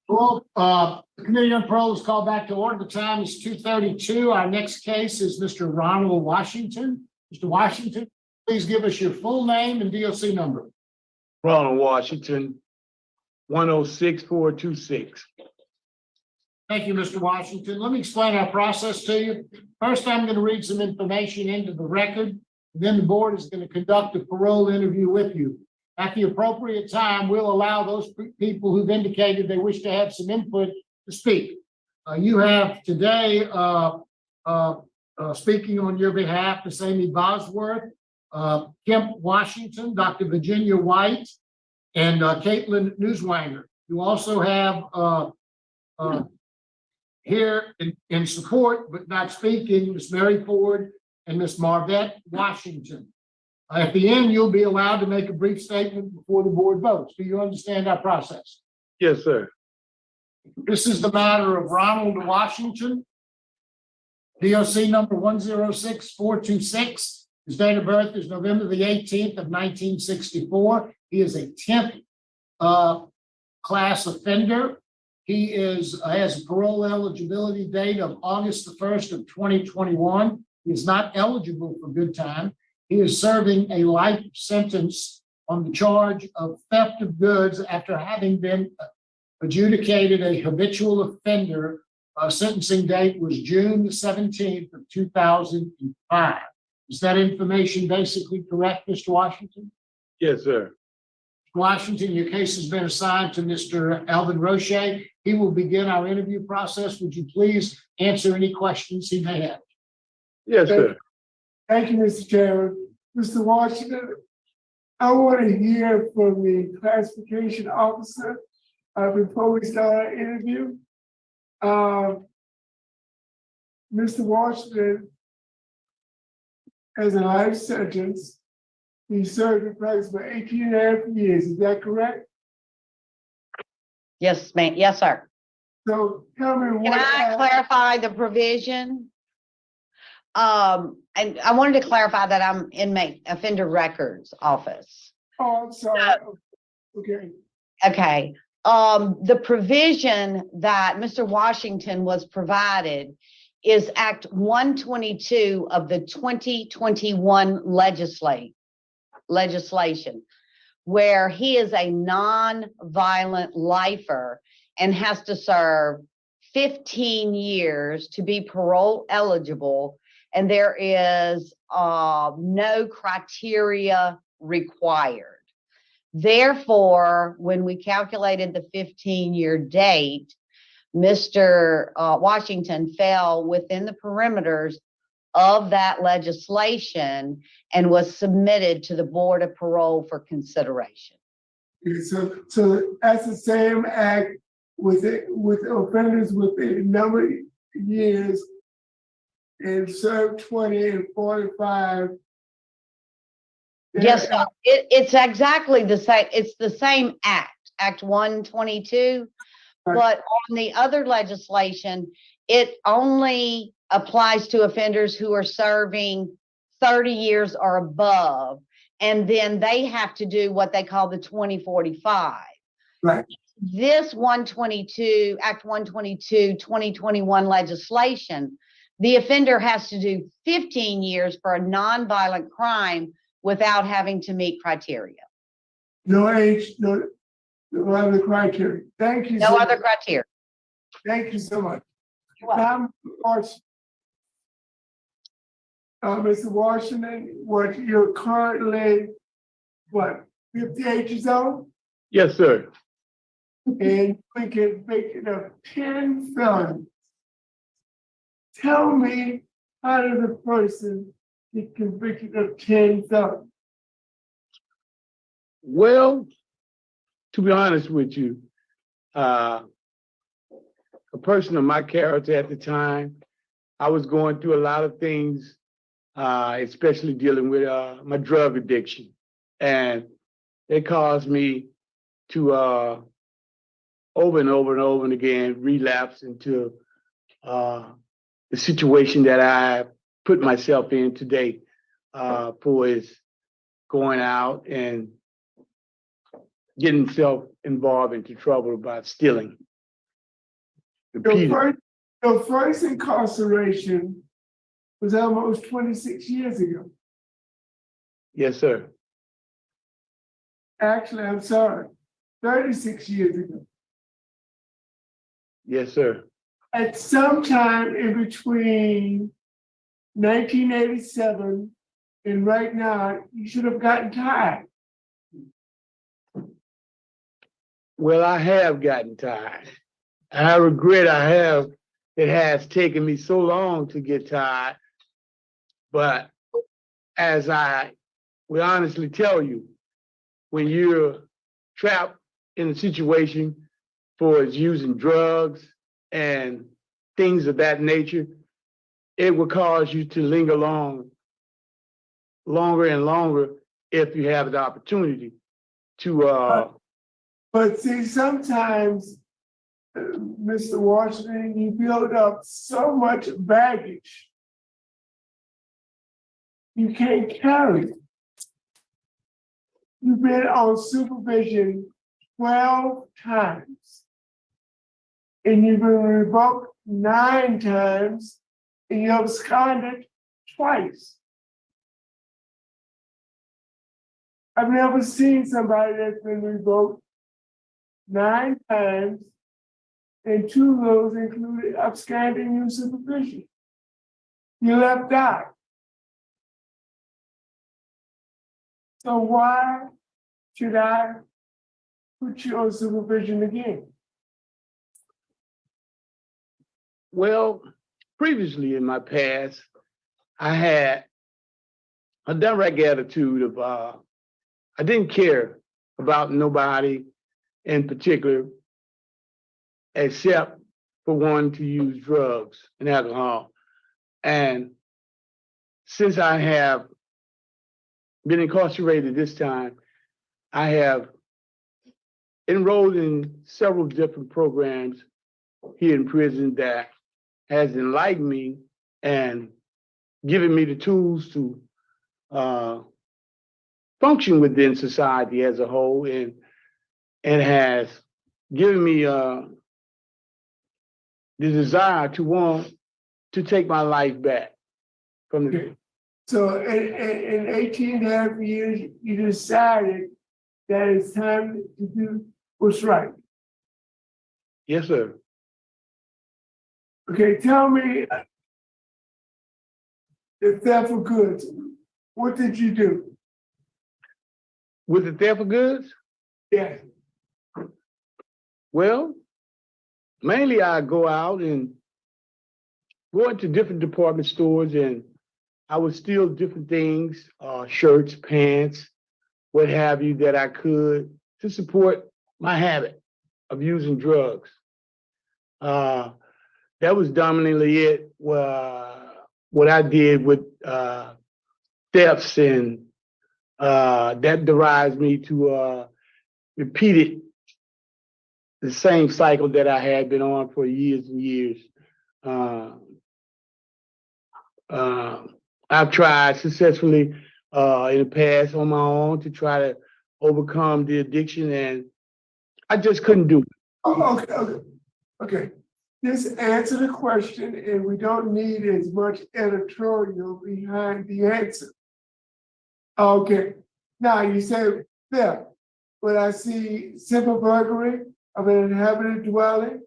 Well, the Committee on Parole is called back to order. The time is 2:32. Our next case is Mr. Ronald Washington. Mr. Washington, please give us your full name and DOC number. Ronald Washington, 106426. Thank you, Mr. Washington. Let me explain our process to you. First, I'm going to read some information into the record. Then the board is going to conduct a parole interview with you. At the appropriate time, we'll allow those people who've indicated they wish to have some input to speak. You have today speaking on your behalf, Ms. Amy Bosworth, Kemp Washington, Dr. Virginia White, and Caitlin Newswanger. You also have here in support, but not speaking, Ms. Mary Ford and Ms. Marvette Washington. At the end, you'll be allowed to make a brief statement before the board votes. Do you understand our process? Yes, sir. This is the matter of Ronald Washington, DOC number 106426. His date of birth is November the 18th of 1964. He is a 10th class offender. He has a parole eligibility date of August the 1st of 2021. He is not eligible for good time. He is serving a life sentence on the charge of theft of goods after having been adjudicated a habitual offender. Sentencing date was June the 17th of 2005. Is that information basically correct, Mr. Washington? Yes, sir. Washington, your case has been assigned to Mr. Alvin Roche. He will begin our interview process. Would you please answer any questions he may have? Yes, sir. Thank you, Mr. Chairman. Mr. Washington, I want to hear from the classification officer before we start our interview. Mr. Washington has a life sentence. He served in practice for 18 and a half years. Is that correct? Yes, ma'am. Yes, sir. So tell me what. Can I clarify the provision? And I wanted to clarify that I'm inmate offender records office. Oh, I'm sorry. Okay. Okay. The provision that Mr. Washington was provided is Act 122 of the 2021 legislation, where he is a non-violent lifer and has to serve 15 years to be parole eligible. And there is no criteria required. Therefore, when we calculated the 15-year date, Mr. Washington fell within the perimeters of that legislation and was submitted to the Board of Parole for consideration. So that's the same act with offenders with a number of years and serve 20 and 45. Yes, it's exactly the same. It's the same act, Act 122, Right. but on the other legislation, it only applies to offenders who are serving 30 years or above, and then they have to do what they call the 2045. Right. This 122, Act 122, 2021 legislation, the offender has to do 15 years for a nonviolent crime without having to meet criteria. No age, no other criteria. Thank you. No other criteria. Thank you so much. You're welcome. Mr. Washington, what you're currently, 58 years old? Yes, sir. And we convicted of 10 felonies. Tell me, how does a person get convicted of 10 felonies? Well, to be honest with you, a person of my character at the time, I was going through a lot of things, especially dealing with my drug addiction. And it caused me to over and over and over and again relapse into the situation that I put myself in today, for is going out and getting himself involved into trouble by stealing. Your Repeated. first incarceration was almost 26 years ago. Yes, sir. Actually, I'm sorry, 36 years ago. Yes, sir. At some time in between 1987 and right now, you should have gotten tired. Well, I have gotten tired. And I regret it has taken me so long to get tired. But as I will honestly tell you, when you're trapped in a situation for using drugs and things of that nature, it will cause you to linger longer and longer if you have the opportunity to. But see, sometimes, Mr. Washington, you build up so much baggage, you can't carry it. You've been on supervision 12 times, and you've been revoked 9 times, and you absconded twice. I've never seen somebody that's been revoked 9 times, and 2 of those included absconding and supervision. You left out. So why should I put you on supervision again? Well, previously in my past, I had a direct attitude of I didn't care about nobody in particular except for wanting to use drugs and alcohol. And since I have been incarcerated this time, I have enrolled in several different programs here in prison that has enlightened me and given me the tools to function within society as a whole, and has given me the desire to want to take my life back from the. Okay. So in 18 and a half years, you decided that it's time to do what's right. Yes, sir. Okay, tell me the theft of goods. What did you do? With the theft of goods? Yes. Well, mainly I go out and go into different department stores and I would steal different things, shirts, pants, what have you, that I could to support my habit of using drugs. That was dominantly it. What I did with thefts, and that derives me to repeat the same cycle that I had been on for years and years. I've tried successfully in the past on my own to try to overcome the addiction, and I just couldn't do it. Oh, okay. Just answer the question, and we don't need as much editorial behind the answer. Okay. Now you say theft. When I see simple burglary of an inhabited dwelling,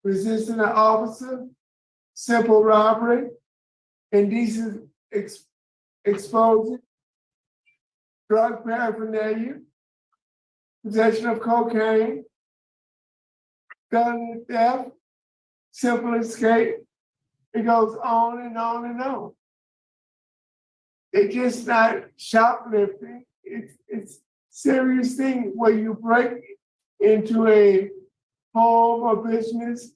resisting an officer, simple robbery, indecent exposure, drug paraphernalia, possession of cocaine, felony theft, simple escape. It goes on and on and on. It's just not shoplifting. It's serious thing where you break into a home or business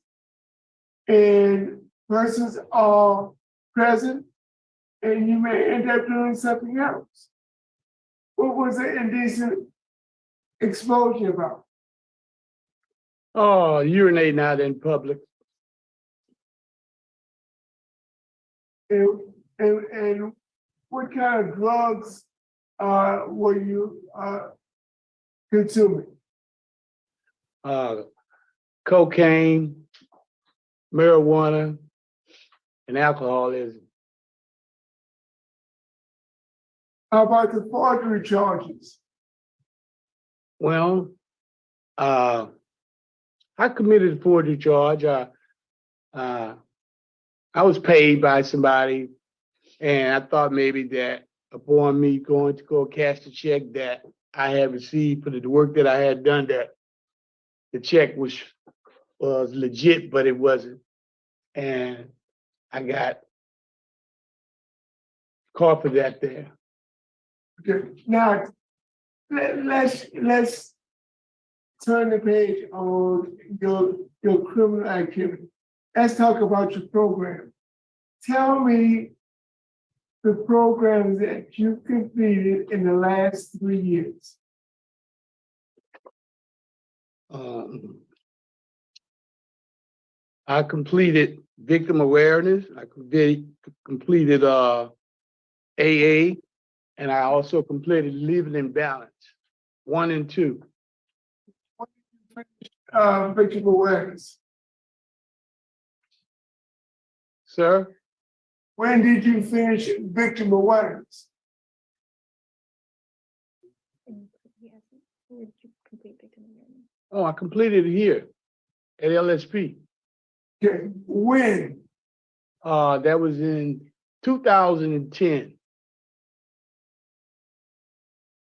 and persons are present and you may end up doing something else. What was the indecent exposure about? Oh, urinating out in public. And what kind of drugs were you consuming? Cocaine, marijuana, and alcoholism. How about the forgery charges? Well, I committed a forgery charge. I was paid by somebody, and I thought maybe that upon me going to go cash the check that I had received for the work that I had done, that the check was legit, but it wasn't. And I got caught for that there. Okay, now, let's turn the page on your criminal activity. Let's talk about your program. Tell me the programs that you completed in the last 3 years. I completed victim awareness. I completed AA, and I also completed living in balance, 1 and 2. Victim awareness. Sir, When did you finish victim awareness? oh, I completed it here at LSP. Okay, when? That was in 2010.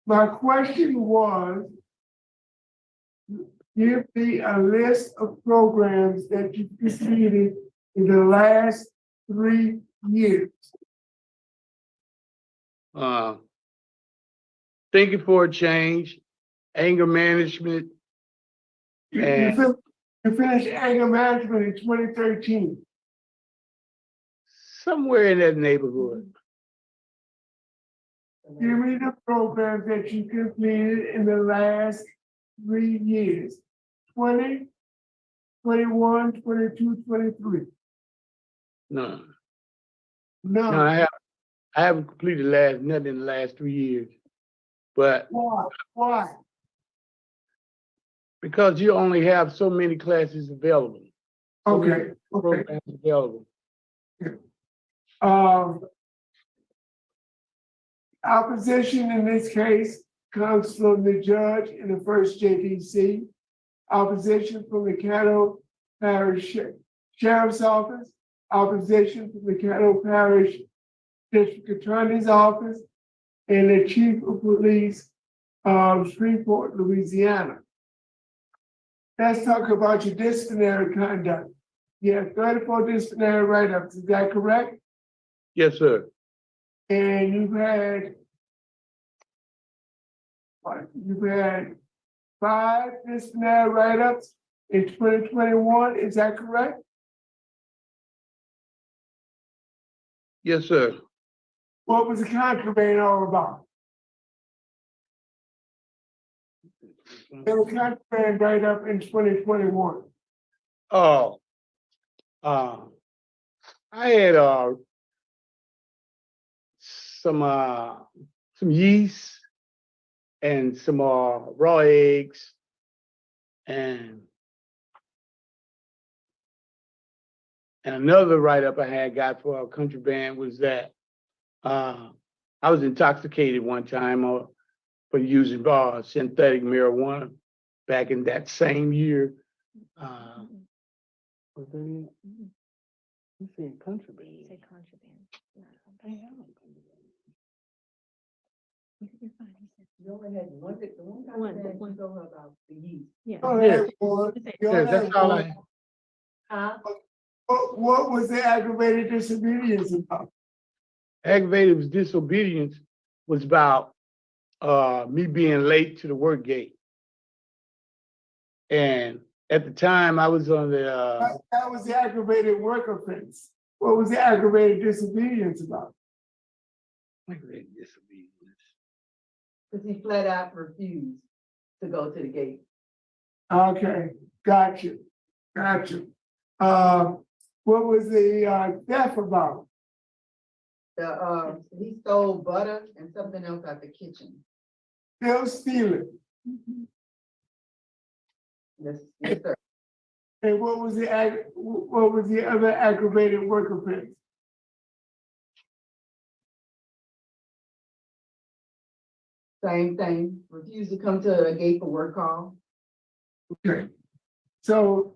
My question was, give me a list of programs that you completed in the last 3 years. Thinking for a change, anger management. You And- finished anger management in 2013. Somewhere in that neighborhood. Give me the programs that you completed in the last 3 years. 20, 21, 22, 23. No, No. I haven't completed nothing in the last 3 years. But Why? Why? because you only have so many classes available. So many Okay, okay. programs available. Opposition in this case comes from the judge in the first JDC. Opposition from the Caddo Parish Sheriff's Office. Opposition from the Caddo Parish District Attorney's Office. And the Chief of Police of Shreveport, Louisiana. Let's talk about your disciplinary conduct. You have 34 disciplinary write-ups, is that correct? Yes, sir. And you've had 5 disciplinary write-ups in 2021, is that correct? Yes, sir. What was the contraband all about? There was contraband write-up in 2021. Oh, I had some yeast and some raw eggs and another write-up I had got for a contraband was that I was intoxicated one time for using synthetic marijuana back in that same year. Was there any? You said contraband. Say contraband. I have contraband. You're fine. He said, You only had one, the one One, contraband one. you told her about the yeast. yeah. Oh, Yes. that was- Yeah, that's all I. Huh? What was the aggravated disobedience about? Aggravated disobedience was about me being late to the work gate. And at the time I was on the That was the aggravated work offense. What was the aggravated disobedience about? aggravated disobedience. Cause he flat out refused to go to the gate. Okay, got you. What was the theft about? He stole butter and something else out the kitchen. Still stealing. Yes, yes, sir. And what was the other aggravated work offense? Same thing, refuse to come to a gate for work call. Okay, so.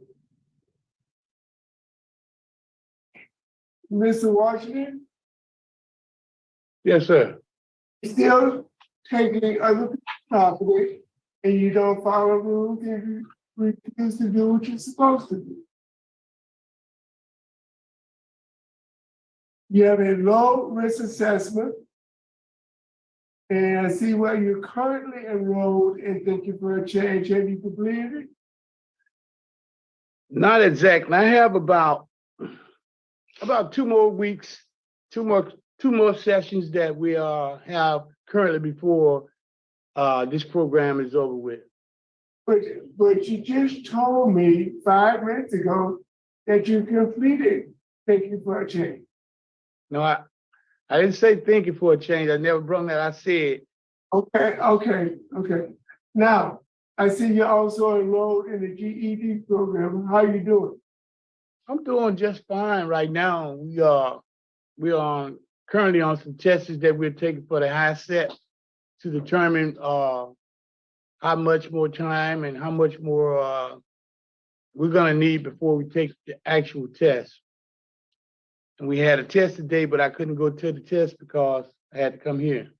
Mr. Washington, Yes, sir. still taking other people's property and you don't follow rules and you refuse to do what you're supposed to do. You have a low risk assessment. And I see where you're currently enrolled in thinking for a change. Have you completed it? Not exactly. I have about 2 more weeks, two more sessions that we have currently before this program is over with. But you just told me 5 minutes ago that you completed thinking for a change. No, I didn't say thinking for a change. I never brought that. I said, Okay. Now, I see you're also enrolled in the GED program. How you doing? I'm doing just fine right now. We are currently on some tests that we're taking for the high set to determine how much more time and how much more we're gonna need before we take the actual test. And we had a test today, but I couldn't go to the test because I had to come here.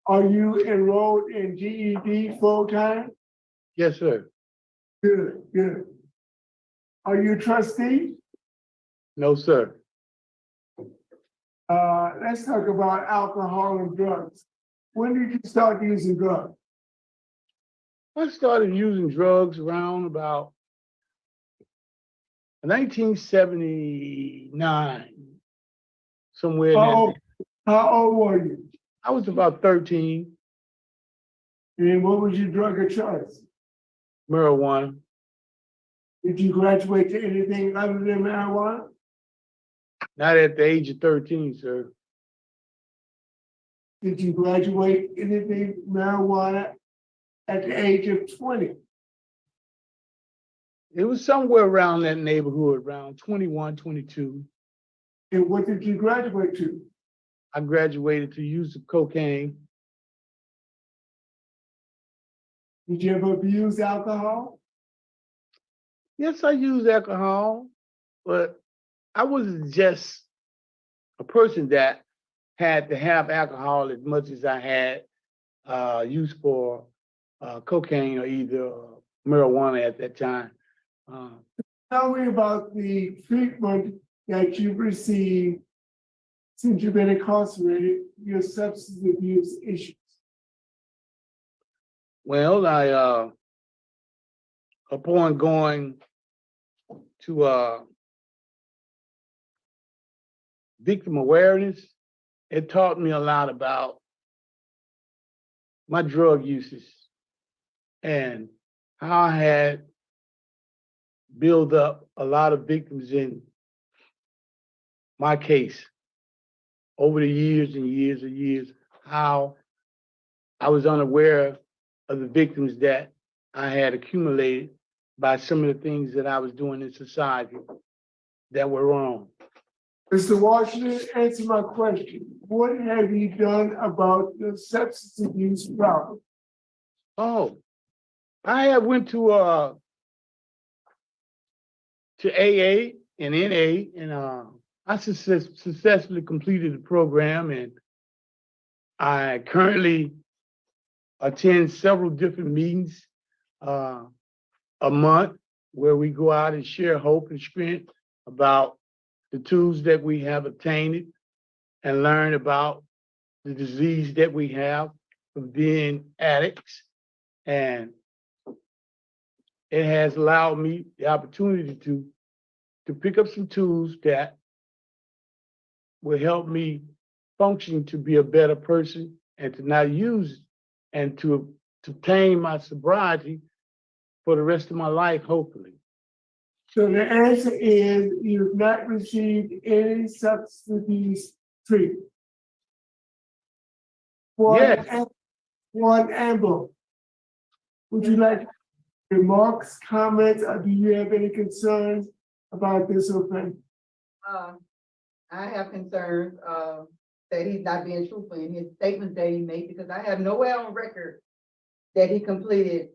Are you enrolled in GED full time? Yes, sir. Good. Are you a trustee? No, sir. Let's talk about alcohol and drugs. When did you start using drugs? I started using drugs around about 1979, somewhere in that. How old were you? I was about 13, And what was your drug of choice? marijuana. Did you graduate to anything other than marijuana? Not at the age of 13, sir. Did you graduate anything marijuana at the age of 20? It was somewhere around that neighborhood, around 21, 22. And what did you graduate to? I graduated to use of cocaine. Did you ever abuse alcohol? Yes, I used alcohol, but I wasn't just a person that had to have alcohol as much as I had use for cocaine or either marijuana at that time. Tell me about the treatment that you've received since you've been incarcerated, your substance abuse issues. Well, I upon going to victim awareness, it taught me a lot about my drug uses and how I had built up a lot of victims in my case over the years and years and years, how I was unaware of the victims that I had accumulated by some of the things that I was doing in society that were wrong. Mr. Washington, answer my question. What have you done about your substance abuse problem? Oh, I have went to AA and NA, and I successfully completed the program, and I currently attend several different meetings a month where we go out and share hope and strength about the tools that we have obtained and learn about the disease that we have of being addicts. And it has allowed me the opportunity to pick up some tools that will help me function to be a better person and to not use and to obtain my sobriety for the rest of my life, hopefully. So the answer is you've not received any substance abuse treatment. Yes. One amble. Would you like remarks, comments, or do you have any concerns about this offense? I have concerns, that he's not being truthful in his statements that he made, because I have nowhere on record that he completed,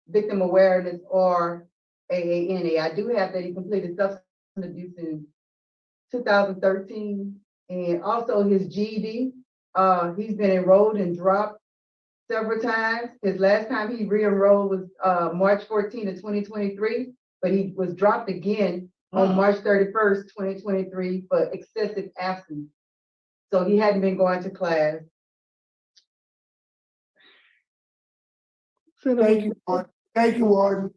victim awareness or AANA. I do have that he completed substance abuse in 2013, and also his GED. He's been enrolled and dropped several times. His last time he re-enrolled was March 14 of 2023, but he was dropped again on March 31st, 2023 for excessive absence. So he hadn't been going to class. Thank you, Warden. Thank you, Warden.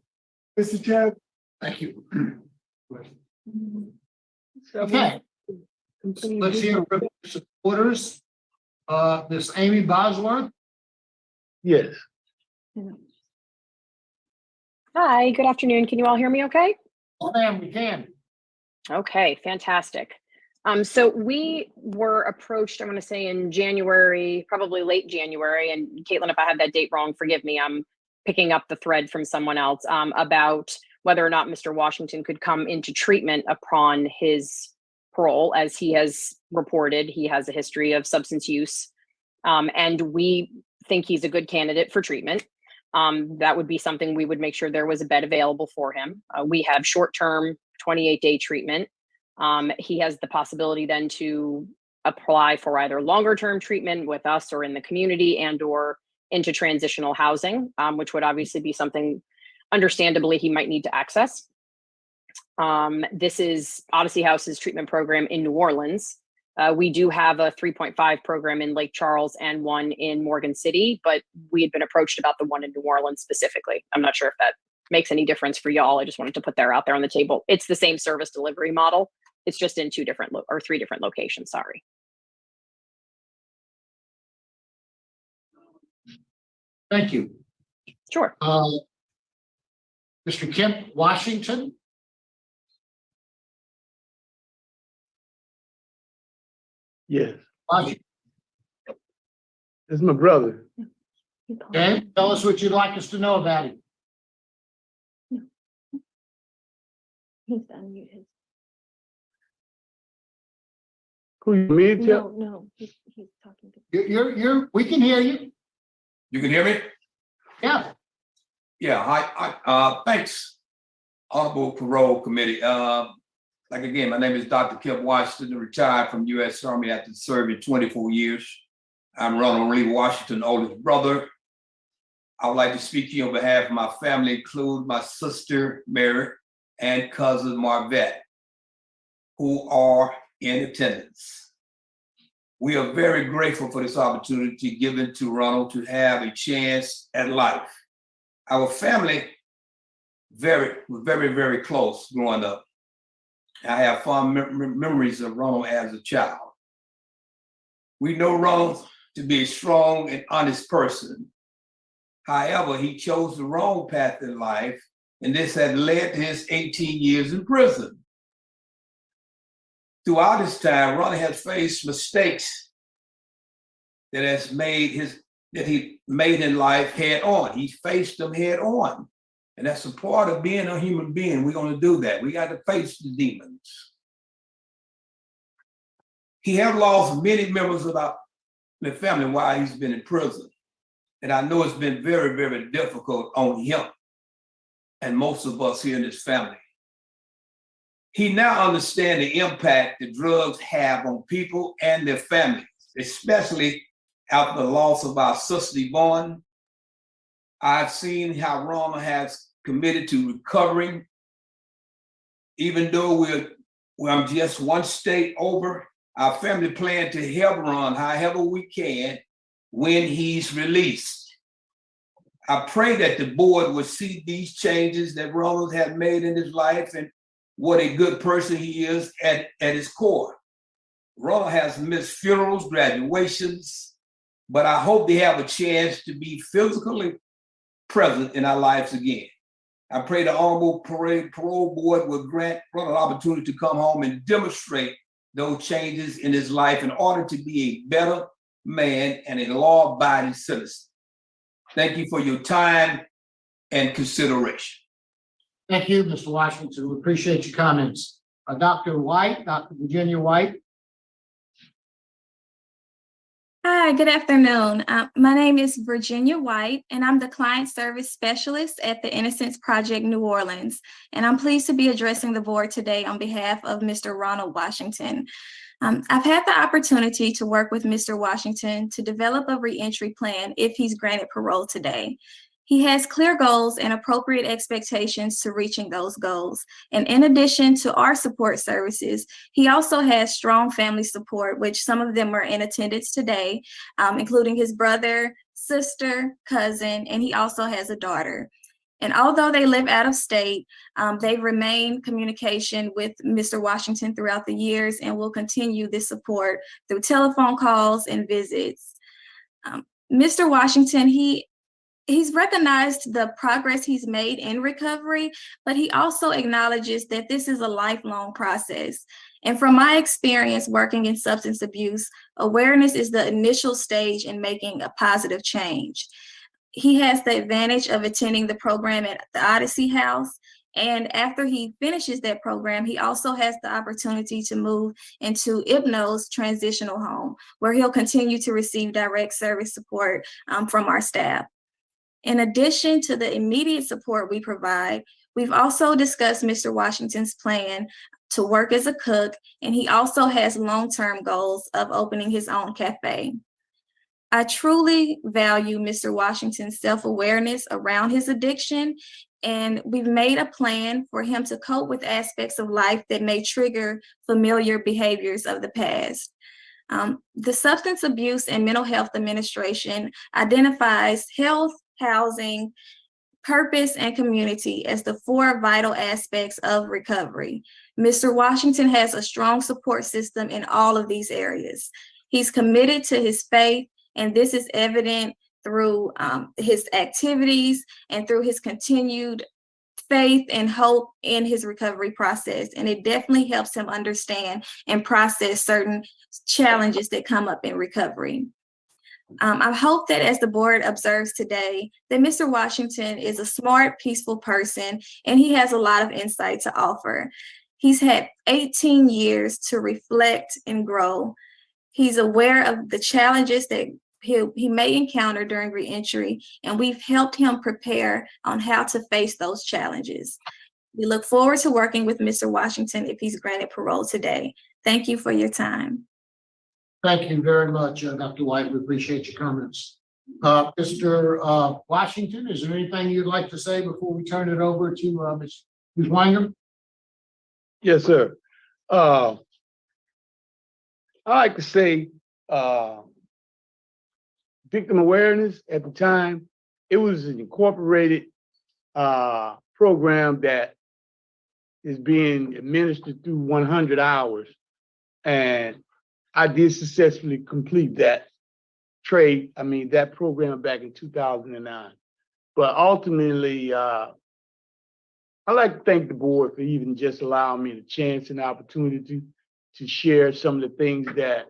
Mr. Chair. Thank you. Okay, let's hear from supporters. Miss Amy Bosworth. Yes. Hi, good afternoon. Can you all hear me okay? Oh, ma'am, we can. Okay, fantastic. So we were approached, I want to say in January, probably late January, and Caitlin, if I had that date wrong, forgive me, I'm picking up the thread from someone else, about whether or not Mr. Washington could come into treatment upon his parole. As he has reported, he has a history of substance use, and we think he's a good candidate for treatment. That would be something we would make sure there was a bed available for him. We have short-term 28-day treatment. He has the possibility then to apply for either longer-term treatment with us or in the community, and or into transitional housing, which would obviously be something understandably he might need to access. This is Odyssey House's treatment program in New Orleans. We do have a 3.5 program in Lake Charles and one in Morgan City, but we had been approached about the one in New Orleans specifically. I'm not sure if that makes any difference for y'all. I just wanted to put that out there on the table. It's the same service delivery model. It's just in three different locations, sorry. Thank you. Sure. Mr. Kemp Washington. Yes. Washington. That's my brother. Okay, tell us what you'd like us to know about him. He's unmuted. Who you me to tell? No, he's talking to. We can hear you. You can hear me? Yeah. Yeah, hi, thanks, Honorable Parole Committee. Like again, my name is Dr. Kemp Washington, retired from U.S. Army after serving 24 years. I'm Ronald L Washington, oldest brother. I would like to speak to you on behalf of my family, include my sister, Mary, and cousin, Marvette, who are in attendance. We are very grateful for this opportunity given to Ronald to have a chance at life. Our family was very close growing up. I have fond memories of Ronald as a child. We know Ronald to be a strong and honest person. However, he chose the wrong path in life, and this had led to his 18 years in prison. Throughout this time, Ronald has faced mistakes that he made in life head on. He faced them head on. And that's a part of being a human being. We're going to do that. We got to face the demons. He has lost many members of the family while he's been in prison. And I know it's been very difficult on him and most of us here in this family. He now understands the impact that drugs have on people and their families, especially after the loss of our sister Yvonne. I've seen how Ronald has committed to recovering. Even though I'm just one state over, our family plan to help Ron however we can when he's released. I pray that the board will see these changes that Ronald has made in his life and what a good person he is at his core. Ronald has missed funerals, graduations, but I hope they have a chance to be physically present in our lives again. I pray the Honorable Parole Board will grant Ronald an opportunity to come home and demonstrate those changes in his life in order to be a better man and a law-abiding citizen. Thank you for your time and consideration. Thank you, Mr. Washington. We appreciate your comments. Dr. White, Dr. Virginia White. Hi, good afternoon. My name is Virginia White, and I'm the Client Service Specialist at the Innocence Project New Orleans. And I'm pleased to be addressing the board today on behalf of Mr. Ronald Washington. I've had the opportunity to work with Mr. Washington to develop a reentry plan if he's granted parole today. He has clear goals and appropriate expectations to reaching those goals. And in addition to our support services, he also has strong family support, which some of them are in attendance today, including his brother, sister, cousin, and he also has a daughter. And although they live out of state, they've remained communication with Mr. Washington throughout the years and will continue this support through telephone calls and visits. Mr. Washington, he's recognized the progress he's made in recovery, but he also acknowledges that this is a lifelong process. And from my experience working in substance abuse, awareness is the initial stage in making a positive change. He has the advantage of attending the program at the Odyssey House. And after he finishes that program, he also has the opportunity to move into IPNO's transitional home, where he'll continue to receive direct service support from our staff. In addition to the immediate support we provide, we've also discussed Mr. Washington's plan to work as a cook, and he also has long-term goals of opening his own cafe. I truly value Mr. Washington's self-awareness around his addiction, and we've made a plan for him to cope with aspects of life that may trigger familiar behaviors of the past. The Substance Abuse and Mental Health Administration identifies health, housing, purpose, and community as the 4 vital aspects of recovery. Mr. Washington has a strong support system in all of these areas. He's committed to his faith, and this is evident through his activities and through his continued faith and hope in his recovery process. And it definitely helps him understand and process certain challenges that come up in recovery. I hope that as the board observes today, that Mr. Washington is a smart, peaceful person, and he has a lot of insight to offer. He's had 18 years to reflect and grow. He's aware of the challenges that he may encounter during reentry, and we've helped him prepare on how to face those challenges. We look forward to working with Mr. Washington if he's granted parole today. Thank you for your time. Thank you very much, Dr. White. We appreciate your comments. Mr. Washington, is there anything you'd like to say before we turn it over to Ms. Wenger? Yes, sir. I like to say victim awareness at the time, it was an incorporated program that is being administered through 100 hours. And I did successfully complete that program back in 2009. But ultimately, I'd like to thank the board for even just allowing me the chance and opportunity to share some of the things that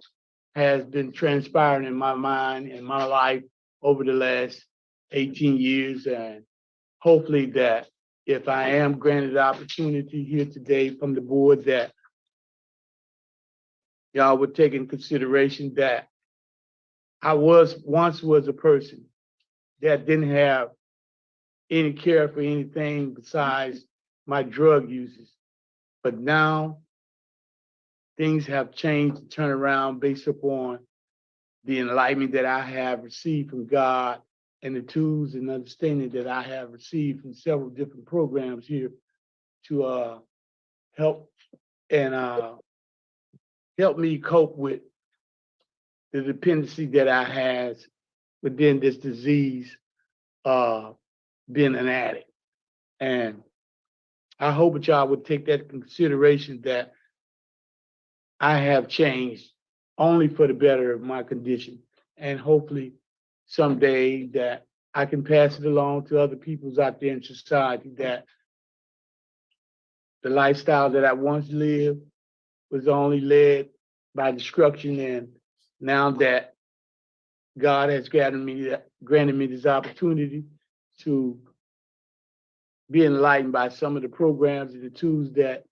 has been transpiring in my mind and my life over the last 18 years. And hopefully that if I am granted the opportunity here today from the board, that y'all would take in consideration that I once was a person that didn't have any care for anything besides my drug uses. But now things have changed and turned around based upon the enlightenment that I have received from God and the tools and understanding that I have received from several different programs here to help me cope with the dependency that I had within this disease, being an addict. And I hope that y'all would take that into consideration, that I have changed only for the better of my condition. And hopefully someday that I can pass it along to other peoples out there in society, that the lifestyle that I once lived was only led by destruction. And now that God has granted me this opportunity to be enlightened by some of the programs and the tools that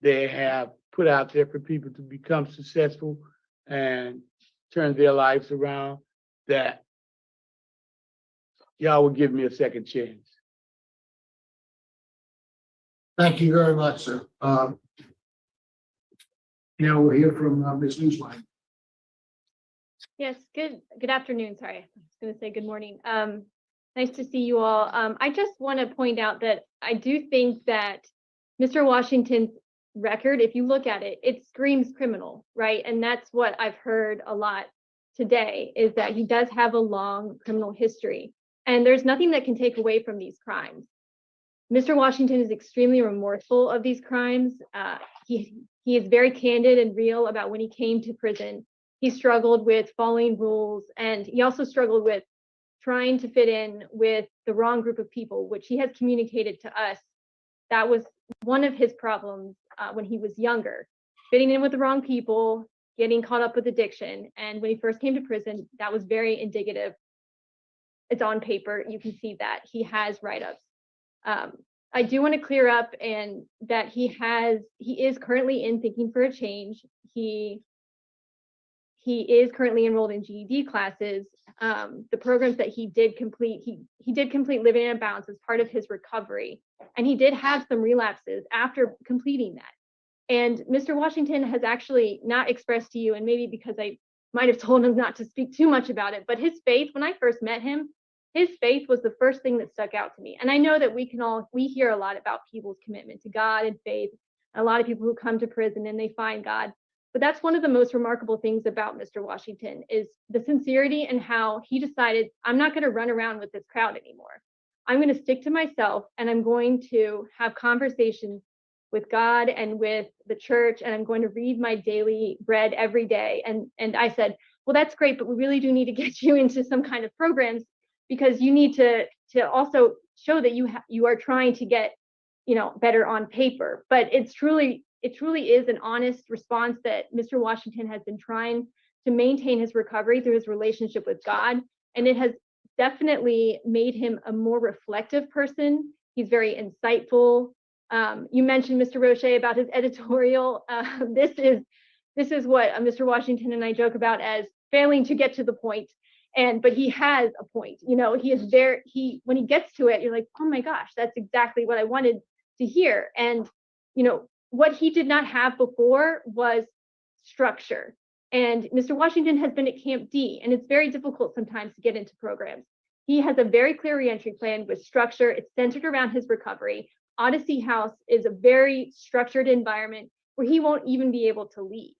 they have put out there for people to become successful and turn their lives around, that y'all will give me a second chance. Thank you very much, sir. Now we'll hear from Ms. Newsline. Yes, good afternoon. Sorry, I was going to say good morning. Nice to see you all. I just want to point out that I do think that Mr. Washington's record, if you look at it, it screams criminal, right? And that's what I've heard a lot today, is that he does have a long criminal history, and there's nothing that can take away from these crimes. Mr. Washington is extremely remorseful of these crimes. He is very candid and real about when he came to prison. He struggled with following rules, and he also struggled with trying to fit in with the wrong group of people, which he has communicated to us. That was one of his problems when he was younger, fitting in with the wrong people, getting caught up with addiction. And when he first came to prison, that was very indicative. It's on paper. You can see that he has write-ups. I do want to clear up and that he is currently in Thinking for a Change. He is currently enrolled in GED classes. The programs that he did complete, he did complete Living in Bounds as part of his recovery. And he did have some relapses after completing that. And Mr. Washington has actually not expressed to you, and maybe because I might have told him not to speak too much about it, but his faith, when I first met him, his faith was the first thing that stuck out to me. And I know that we hear a lot about people's commitment to God and faith, and a lot of people who come to prison and they find God. But that's one of the most remarkable things about Mr. Washington, is the sincerity and how he decided, I'm not going to run around with this crowd anymore. I'm going to stick to myself, and I'm going to have conversations with God and with the church, and I'm going to read my daily bread every day. And I said, well, that's great, but we really do need to get you into some kind of programs, because you need to also show that you are trying to get, better on paper. But it truly is an honest response that Mr. Washington has been trying to maintain his recovery through his relationship with God. And it has definitely made him a more reflective person. He's very insightful. You mentioned, Mr. Roche, about his editorial. This is what Mr. Washington and I joke about as failing to get to the point. But he has a point. He is there. When he gets to it, you're like, oh my gosh, that's exactly what I wanted to hear. And what he did not have before was structure. And Mr. Washington has been at Camp D, and it's very difficult sometimes to get into programs. He has a very clear reentry plan with structure. It's centered around his recovery. Odyssey House is a very structured environment where he won't even be able to leave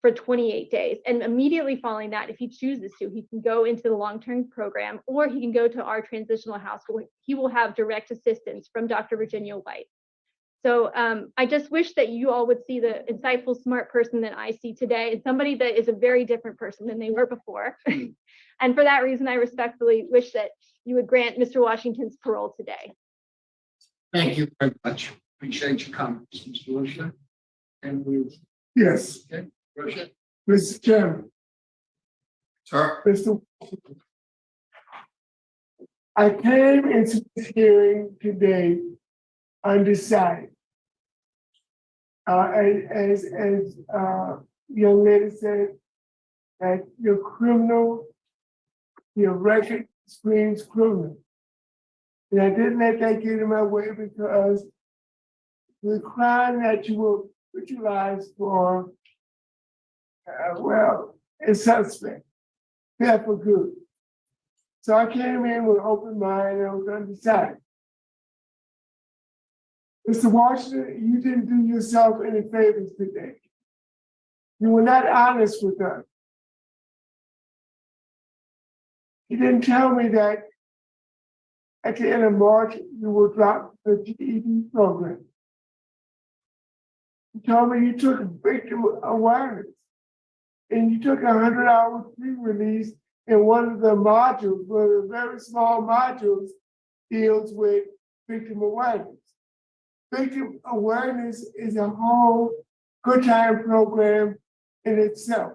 for 28 days. And immediately following that, if he chooses to, he can go into the long-term program, or he can go to our transitional house where he will have direct assistance from Dr. Virginia White. So I just wish that you all would see the insightful, smart person that I see today, and somebody that is a very different person than they were before. And for that reason, I respectfully wish that you would grant Mr. Washington's parole today. Thank you very much. Appreciate your comments, Mr. Rocha. And we, Yes, okay, Rocha. Mr. Chairman, Sir, Mr. I came into this hearing today undecided. As young lady said, that your record screams criminal. And I didn't let that get in my way, because the crime that you will utilize for, is suspect, theft for good. So I came in with an open mind and I was undecided. Mr. Washington, you didn't do yourself any favors today. You were not honest with us. You didn't tell me that at the end of March, you will drop the GED program. You told me you took victim awareness, and you took 100-hour pre-release in one of the modules, one of the very small modules deals with victim awareness. Victim awareness is a whole good time program in itself.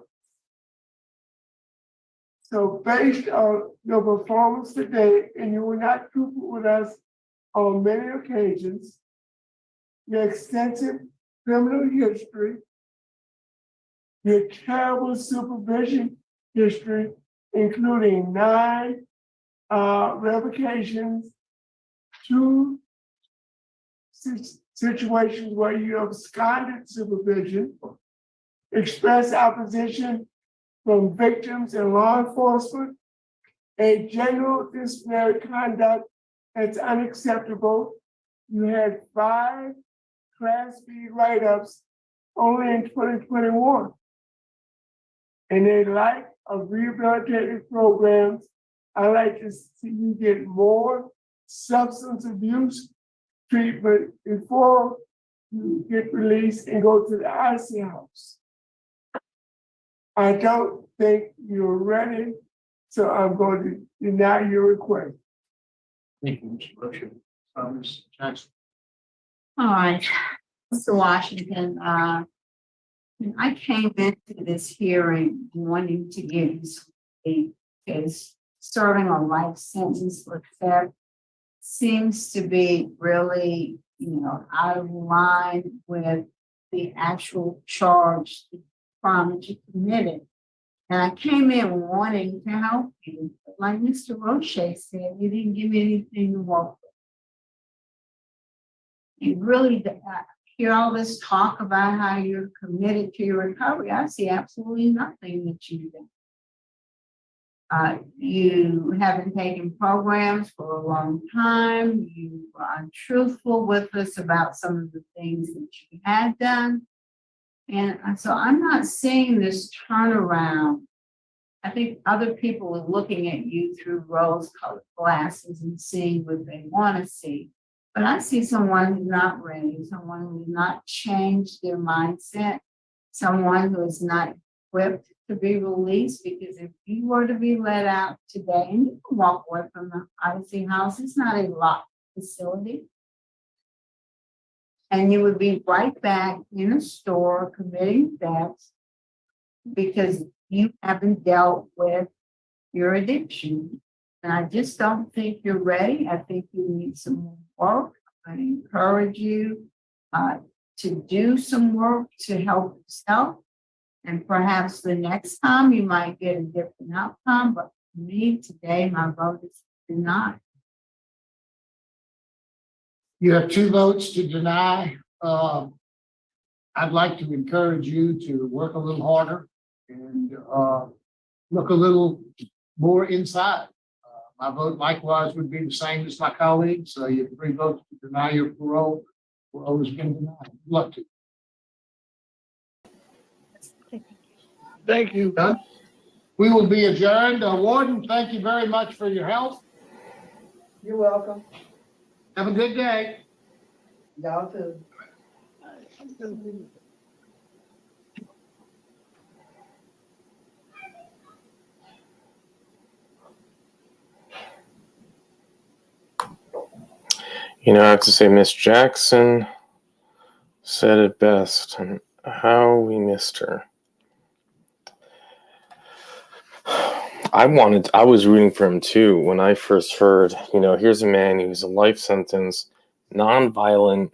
So based on your performance today, and you were not truthful with us on many occasions, your extensive criminal history, your terrible supervision history, including 9 revocations, 2 situations where you absconded supervision, express opposition from victims and law enforcement, a general disciplinary conduct that's unacceptable. You had 5 Class B write-ups only in 2021. And in light of rehabilitative programs, I like to see you get more substance abuse treatment before you get released and go to the IC house. I don't think you're ready, so I'm going to deny your request. Thank you, Mr. Rocha. Ms. Jackson. All right, Mr. Washington, when I came into this hearing wanting to give you some, because serving a life sentence with theft seems to be really, out of line with the actual charge, the crime that you committed. And I came in wanting to help you, but like Mr. Roche said, you didn't give me anything to work with. You really hear all this talk about how you're committed to your recovery. I see absolutely nothing that you do. You haven't taken programs for a long time. You are truthful with us about some of the things that you had done. And so I'm not seeing this turnaround. I think other people are looking at you through rose-colored glasses and seeing what they want to see. But I see someone who's not ready, someone who's not changed their mindset, someone who is not equipped to be released, because if you were to be let out today, and you can walk away from the Odyssey House, it's not a locked facility. And you would be right back in a store committing thefts because you haven't dealt with your addiction. And I just don't think you're ready. I think you need some more work. I encourage you to do some work to help yourself. And perhaps the next time you might get a different outcome. But for me, today, my vote is denied. You have 2 votes to deny. I'd like to encourage you to work a little harder and look a little more inside. My vote likewise would be the same as my colleagues. So you have 3 votes to deny your parole. Parole has been denied. Good luck to you. Thank you. Done. We will be adjourned. Warden, thank you very much for your help. You're welcome. Have a good day. Y'all too. I have to say, Miss Jackson said it best, and how we missed her. I was rooting for him too when I first heard, here's a man who's a life sentence, non-violent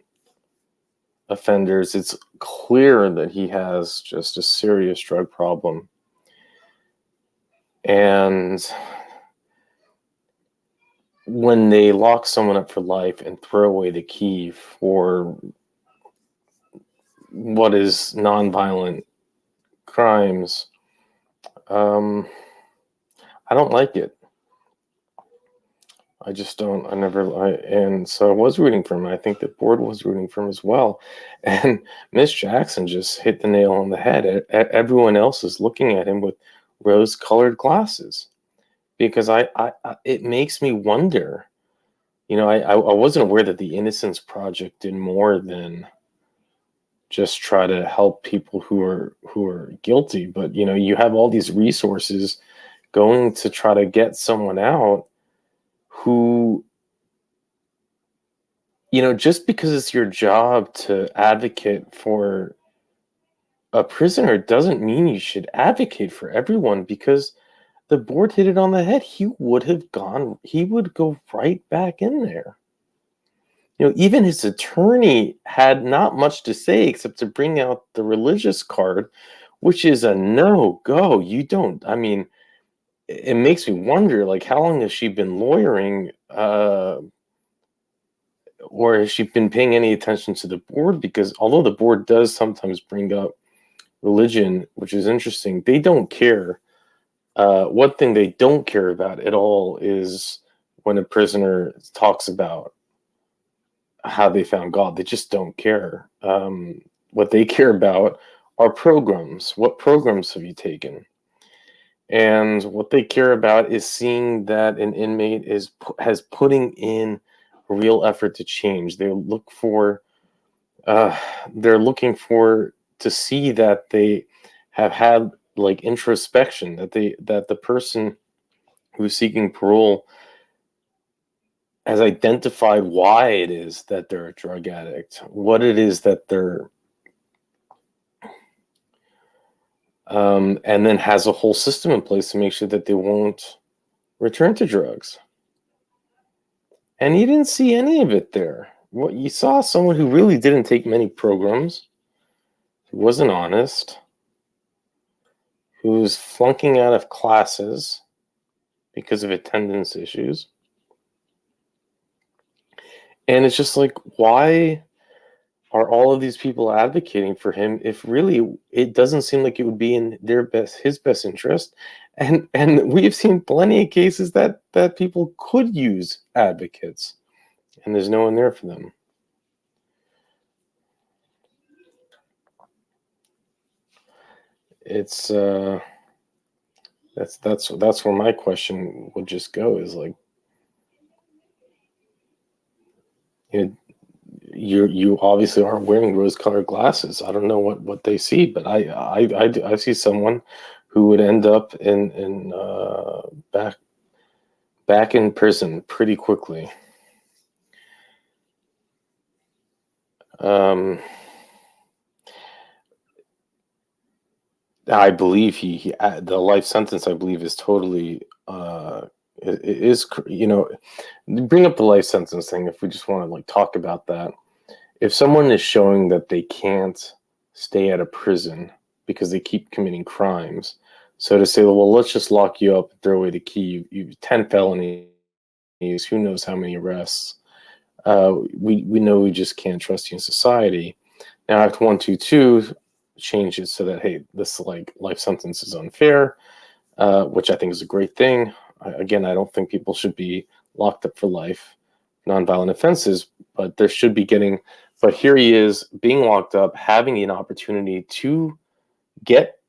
offenders. It's clear that he has just a serious drug problem. And when they lock someone up for life and throw away the key for what is nonviolent crimes, I don't like it. I just don't. And so I was rooting for him. I think the board was rooting for him as well. And Miss Jackson just hit the nail on the head. Everyone else is looking at him with rose-colored glasses, because it makes me wonder. I wasn't aware that the Innocence Project did more than just try to help people who are guilty. But you have all these resources going to try to get someone out who, just because it's your job to advocate for a prisoner doesn't mean you should advocate for everyone, because the board hit it on the head. He would go right back in there. Even his attorney had not much to say except to bring out the religious card, which is a no-go. It makes me wonder, like, how long has she been lawyering, or has she been paying any attention to the board? Because although the board does sometimes bring up religion, which is interesting, they don't care. One thing they don't care about at all is when a prisoner talks about how they found God. They just don't care. What they care about are programs. What programs have you taken? And what they care about is seeing that an inmate has putting in real effort to change. They're looking for to see that they have had like introspection, that the person who's seeking parole has identified why it is that they're a drug addict, what it is that they're and then has a whole system in place to make sure that they won't return to drugs. And you didn't see any of it there. What you saw, someone who really didn't take many programs, who wasn't honest, who was flunking out of classes because of attendance issues. And it's just like, why are all of these people advocating for him if really it doesn't seem like it would be in his best interest? And we've seen plenty of cases that people could use advocates, and there's no one there for them. It's that's where my question would just go, is like, you obviously aren't wearing rose-colored glasses. I don't know what they see, but I see someone who would end up in back in prison pretty quickly. I believe he the life sentence, I believe, is totally bring up the life sentence thing if we just want to like talk about that. If someone is showing that they can't stay at a prison because they keep committing crimes, so to say, well, let's just lock you up and throw away the key, you 10 felonies, who knows how many arrests, we know we just can't trust you in society. Now Act 122 changes so that, hey, this like life sentence is unfair, which I think is a great thing. Again, I don't think people should be locked up for life, nonviolent offenses, but there should be getting. But here he is being locked up, having an opportunity to get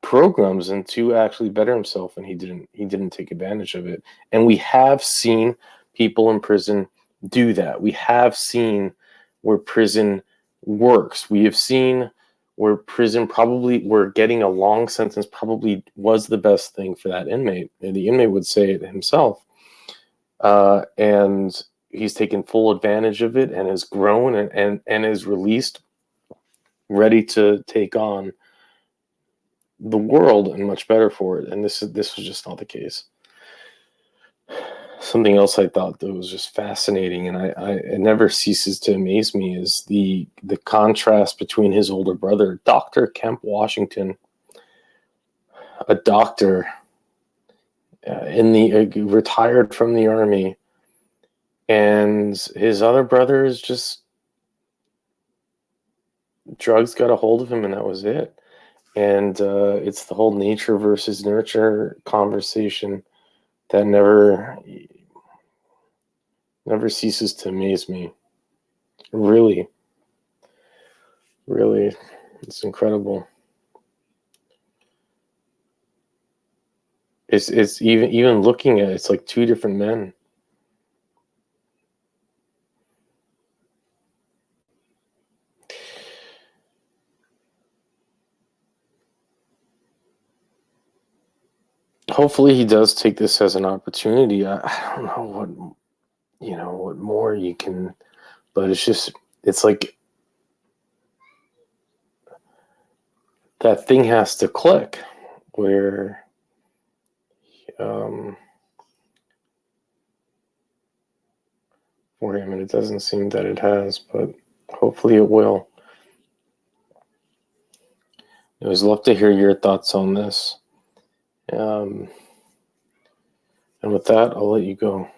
programs and to actually better himself, and he didn't take advantage of it. And we have seen people in prison do that. We have seen where prison works. We have seen where getting a long sentence probably was the best thing for that inmate. And the inmate would say it himself. And he's taken full advantage of it and has grown and is released, ready to take on the world and much better for it. And this was just not the case. Something else I thought that was just fascinating, and it never ceases to amaze me, is the contrast between his older brother, Dr. Kemp Washington, a doctor retired from the Army, and his other brother is just, drugs got a hold of him and that was it. And it's the whole nature versus nurture conversation that never ceases to amaze me. Really, it's incredible. It's even looking at it, it's like two different men. Hopefully he does take this as an opportunity. I don't know what more you can, but it's like that thing has to click where for him, and it doesn't seem that it has, but hopefully it will. I would love to hear your thoughts on this. And with that, I'll let you go.